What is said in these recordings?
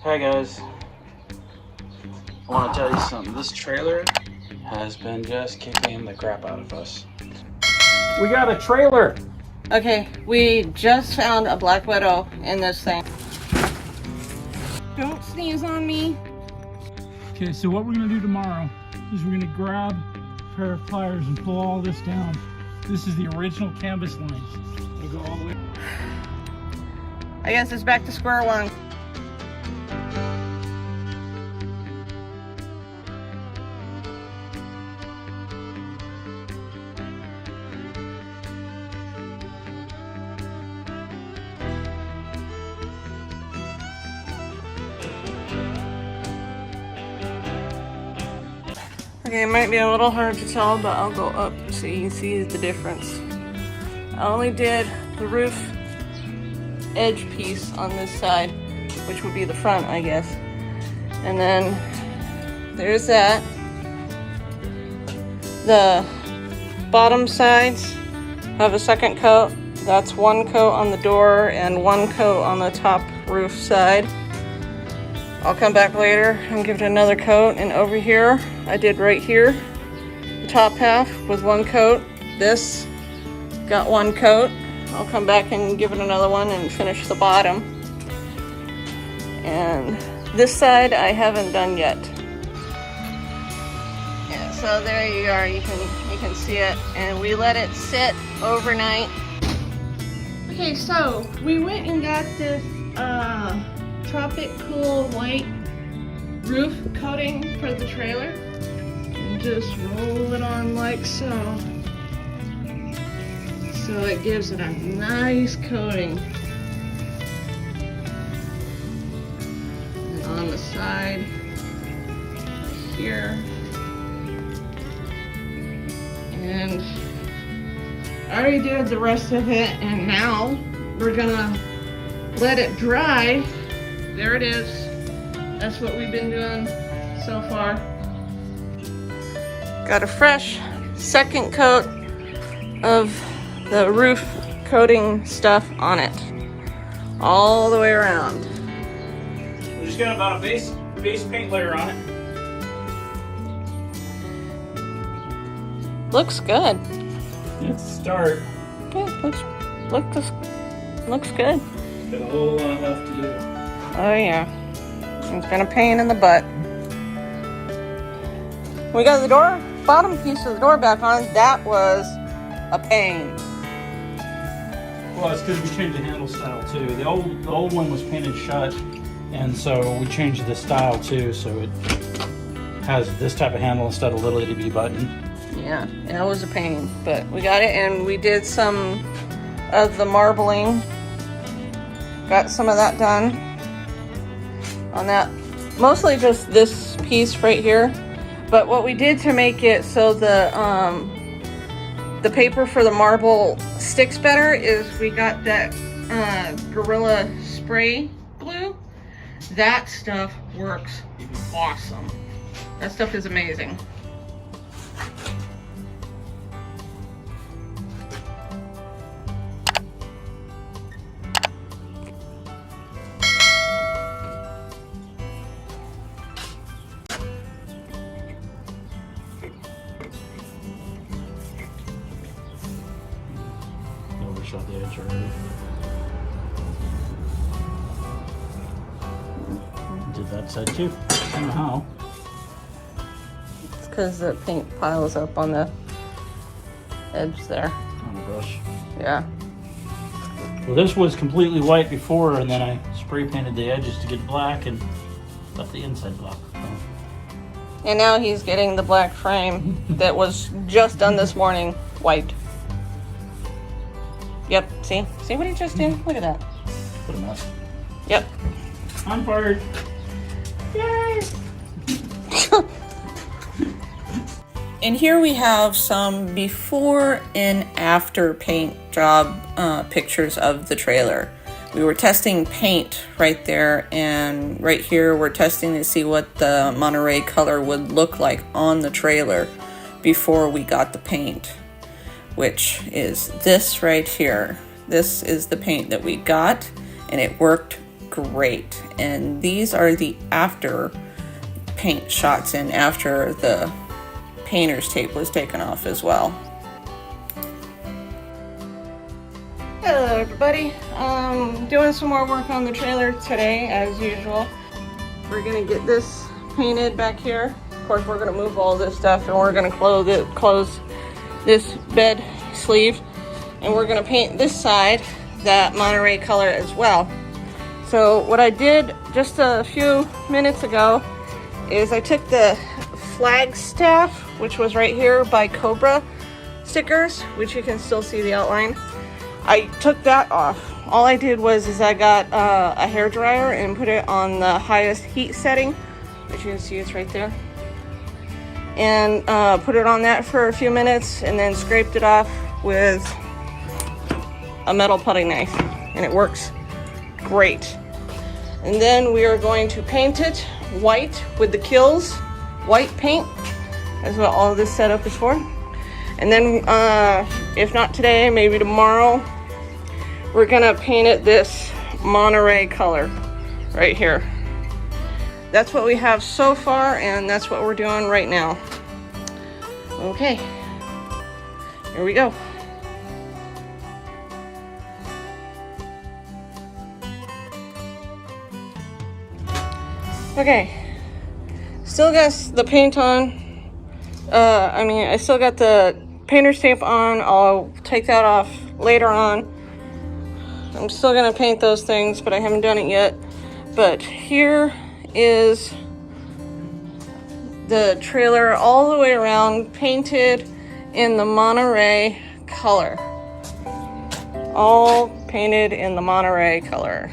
Hey guys, I want to tell you something. This trailer has been just kicking the crap out of us. We got a trailer! Okay, we just found a black widow in this thing. Don't sneeze on me. Okay, so what we're gonna do tomorrow is we're gonna grab a pair of pliers and pull all this down. This is the original canvas length. It'll go all the way. I guess it's back to square one. Okay, it might be a little hard to tell, but I'll go up so you can see the difference. I only did the roof edge piece on this side, which would be the front, I guess. And then there's that. The bottom sides have a second coat. That's one coat on the door and one coat on the top roof side. I'll come back later and give it another coat. And over here, I did right here, the top half with one coat. This got one coat. I'll come back and give it another one and finish the bottom. And this side I haven't done yet. Yeah, so there you are. You can see it. And we let it sit overnight. Okay, so we went and got this Tropic Cool white roof coating for the trailer and just roll it on like so. So it gives it a nice coating. And on the side here. And I already did the rest of it, and now we're gonna let it dry. There it is. That's what we've been doing so far. Got a fresh second coat of the roof coating stuff on it. All the way around. We just got about a base paint layer on it. Looks good. It's a start. Okay, looks good. Got a whole lot left to do. Oh yeah. It's been a pain in the butt. We got the bottom piece of the door back on. That was a pain. Well, it's because we changed the handle style too. The old one was painted shut, and so we changed the style too, so it has this type of handle instead of little itty bitty button. Yeah, that was a pain, but we got it, and we did some of the marbling. Got some of that done on that. Mostly just this piece right here. But what we did to make it so the paper for the marble sticks better is we got that Gorilla spray glue. That stuff works awesome. That stuff is amazing. Overshot the edge already. Did that side too, somehow. It's because the paint piles up on the edge there. On the brush. Yeah. Well, this was completely white before, and then I spray painted the edges to get black and left the inside black. And now he's getting the black frame that was just done this morning, white. Yep, see what he just did? Look at that. What a mess. Yep. I'm fired. Yay! And here we have some before and after paint job pictures of the trailer. We were testing paint right there, and right here we're testing to see what the Monterey color would look like on the trailer before we got the paint, which is this right here. This is the paint that we got, and it worked great. And these are the after paint shots and after the painter's tape was taken off as well. Hello everybody, doing some more work on the trailer today as usual. We're gonna get this painted back here. Of course we're gonna move all this stuff and we're gonna close this bed sleeve, and we're gonna paint this side that Monterey color as well. So what I did just a few minutes ago is I took the Flagstaff, which was right here by Cobra stickers, which you can still see the outline. I took that off. All I did was I got a hair dryer and put it on the highest heat setting, which you can see it's right there, and put it on that for a few minutes and then scraped it off with a metal putty knife, and it works great. And then we are going to paint it white with the Kills white paint. That's what all of this setup is for. And then if not today, maybe tomorrow, we're gonna paint it this Monterey color right here. That's what we have so far, and that's what we're doing right now. Okay, here we go. Okay, still got the paint on. I still got the painter's tape on. I'll take that off later on. I'm still gonna paint those things, but I haven't done it yet. But here is the trailer all the way around, painted in the Monterey color. All painted in the Monterey color.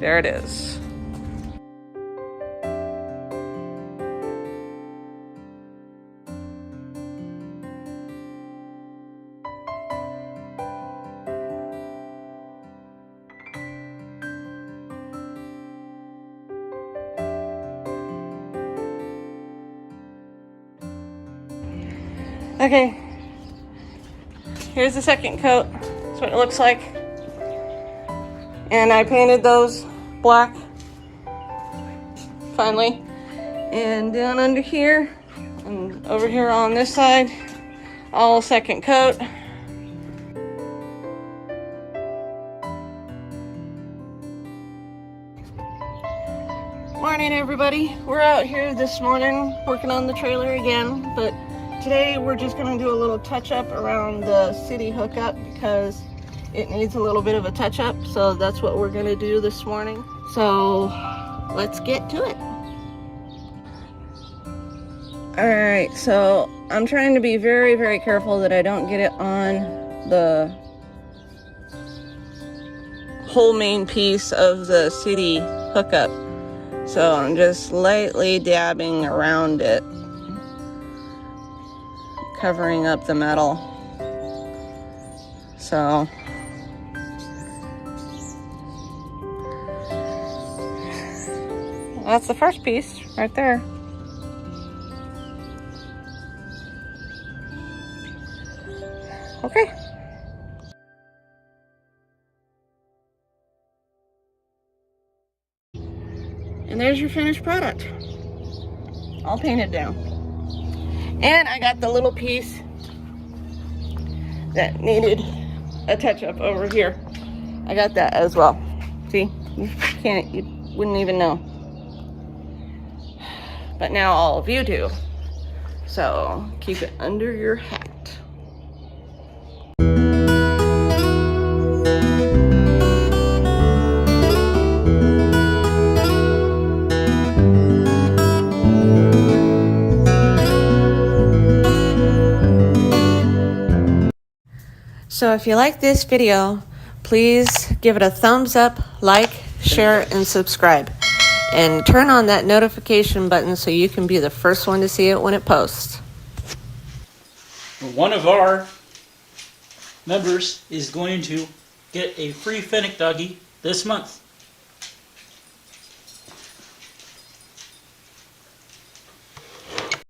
There it is. Okay, here's the second coat. That's what it looks like. And I painted those black, finally. And down under here, and over here on this side, all second coat. Morning everybody. We're out here this morning working on the trailer again, but today we're just gonna do a little touch up around the city hookup because it needs a little bit of a touch up. So that's what we're gonna do this morning. So let's get to it. All right, so I'm trying to be very, very careful that I don't get it on the whole main piece of the city hookup. So I'm just lightly dabbing around it, covering up the metal. So that's the first piece right there. Okay. And there's your finished product. All painted down. And I got the little piece that needed a touch up over here. I got that as well. See, you wouldn't even know. But now all of you do. So keep it under your hat. So if you like this video, please give it a thumbs up, like, share, and subscribe. And turn on that notification button so you can be the first one to see it when it posts. One of our members is going to get a free Finnick doggy this month.